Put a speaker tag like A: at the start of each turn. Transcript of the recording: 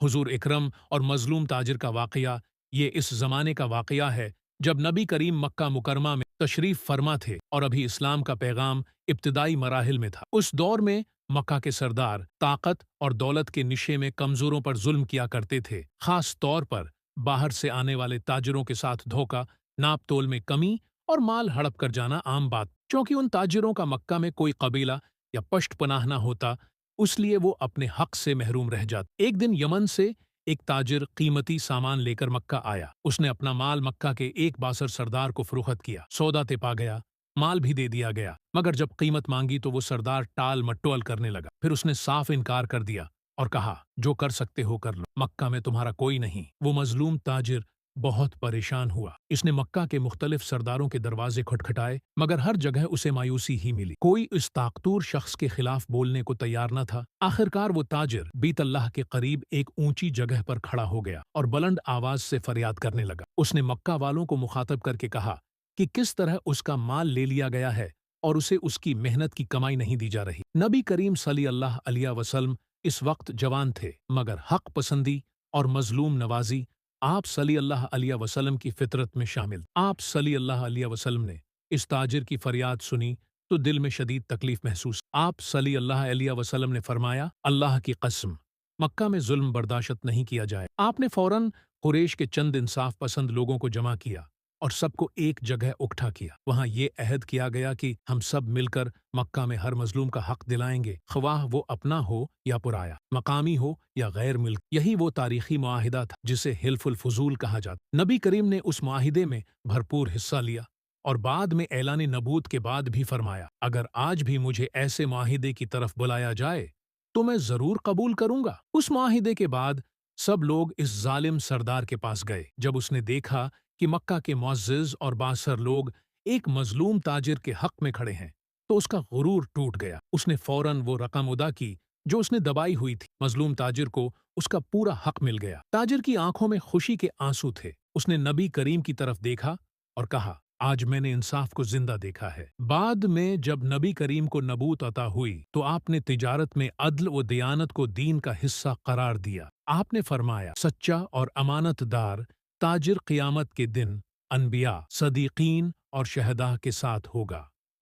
A: حضور اکرم اور مظلوم تاجر کا واقعہ یہ اس زمانے کا واقعہ ہے جب نبی کریم مکہ مکرمہ میں تشریف فرما تھے اور ابھی اسلام کا پیغام ابتدائی مراحل میں تھا۔ اس دور میں مکہ کے سردار طاقت اور دولت کے نشے میں کمزوروں پر ظلم کیا کرتے تھے، خاص طور پر باہر سے آنے والے تاجروں کے ساتھ دھوکہ، ناپ تول میں کمی اور مال ہڑپ کر جانا عام بات۔ چونکہ ان تاجروں کا مکہ میں کوئی قبیلہ یا پشت پناہ نہ ہوتا، اس لیے وہ اپنے حق سے محروم رہ جاتے۔ ایک دن یمن سے ایک تاجر قیمتی سامان لے کر مکہ آیا۔ اس نے اپنا مال مکہ کے ایک باصر سردار کو فروخت کیا۔ سودا طے گیا، مال بھی دے دیا گیا، مگر جب قیمت مانگی تو وہ سردار ٹال مٹول کرنے لگا۔ پھر اس نے صاف انکار کر دیا اور کہا، جو کر سکتے ہو کر لو، مکہ میں تمہارا کوئی نہیں۔ وہ مظلوم تاجر بہت پریشان ہوا۔ اس نے مکہ کے مختلف سرداروں کے دروازے کھٹکھٹائے، مگر ہر جگہ اسے مایوسی ہی ملی۔ کوئی اس طاقتور شخص کے خلاف بولنے کو تیار نہ تھا۔ آخرکار وہ تاجر بیت اللہ کے قریب ایک اونچی جگہ پر کھڑا ہو گیا اور بلند آواز سے فریاد کرنے لگا۔ اس نے مکہ والوں کو مخاطب کر کے کہا کہ کس طرح اس کا مال لے لیا گیا ہے اور اسے اس کی محنت کی کمائی نہیں دی جا رہی۔ نبی کریم صلی اللہ علیہ وسلم اس وقت جوان تھے، مگر حق پسندی اور مظلوم نوازی آپ صلی اللہ علیہ وسلم کی فطرت میں شامل۔ آپ صلی اللہ علیہ وسلم نے اس تاجر کی فریاد سنی تو دل میں شدید تکلیف محسوس۔ آپ صلی اللہ علیہ وسلم نے فرمایا، اللہ کی قسم، مکہ میں ظلم برداشت نہیں کیا جائے۔ آپ نے فوراً قریش کے چند انصاف پسند لوگوں کو جمع کیا اور سب کو ایک جگہ اکٹھا کیا۔ وہاں یہ عہد کیا گیا کہ ہم سب مل کر مکہ میں ہر مظلوم کا حق دلائیں گے، خواہ وہ اپنا ہو یا پرایا، مقامی ہو یا غیر ملک۔ یہی وہ تاریخی معاہدہ تھا جسے حلف الفضول کہا جاتا۔ نبی کریم نے اس معاہدے میں بھرپور حصہ لیا اور بعد میں اعلان نبوت کے بعد بھی فرمایا، اگر آج بھی مجھے ایسے معاہدے کی طرف بلایا جائے تو میں ضرور قبول کروں گا۔ اس معاہدے کے بعد سب لوگ اس ظالم سردار کے پاس گئے۔ جب اس نے دیکھا کہ مکہ کے معزز اور بااثر لوگ ایک مظلوم تاجر کے حق میں کھڑے ہیں تو اس کا غرور ٹوٹ گیا۔ اس نے فوراً وہ رقم ادا کی جو اس نے دبائی ہوئی تھی۔ مظلوم تاجر کو اس کا پورا حق مل گیا۔ تاجر کی آنکھوں میں خوشی کے آنسو تھے۔ اس نے نبی کریم کی طرف دیکھا اور کہا، آج میں نے انصاف کو زندہ دیکھا ہے۔ بعد میں جب نبی کریم کو نبوت عطا ہوئی تو آپ نے تجارت میں عدل و دیانت کو دین کا حصہ قرار دیا۔ آپ نے فرمایا، سچا اور امانت دار تاجر قیامت کے دن انبیاء، صدیقین اور شہداء کے ساتھ ہوگا۔